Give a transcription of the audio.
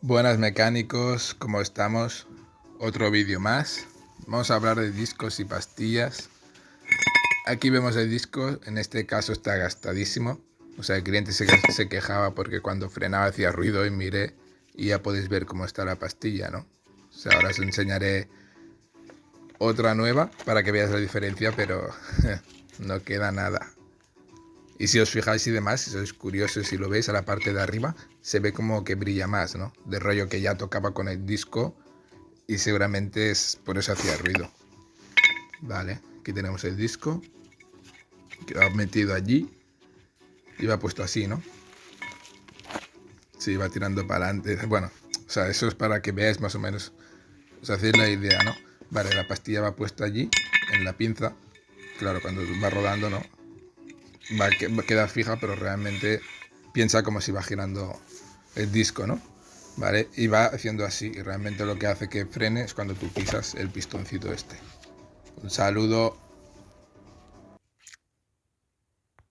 Buenas mecánicos, ¿cómo estamos? Otro vídeo más. Vamos a hablar de discos y pastillas. Aquí vemos el disco, en este caso está gastadísimo. O sea, el cliente se quejaba porque cuando frenaba hacía ruido y miré y ya podéis ver cómo está la pastilla, ¿no? O sea, ahora os enseñaré otra nueva para que veáis la diferencia, pero no queda nada. Y si os fijáis y demás, si sois curiosos, si lo veis a la parte de arriba, se ve como que brilla más, ¿no? De rollo que ya tocaba con el disco y seguramente es por eso hacía ruido. Vale, aquí tenemos el disco que va metido allí y va puesto así, ¿no? Sí, va tirando para adelante. Bueno, o sea, eso es para que veáis más o menos, os hacéis la idea, ¿no? Vale, la pastilla va puesta allí, en la pinza. Claro, cuando va rodando, ¿no? Va a quedar fija, pero realmente piensa como si va girando el disco, ¿no? ¿Vale? Y va haciendo así, y realmente lo que hace que frene es cuando tú pisas el pistoncito este. Un saludo.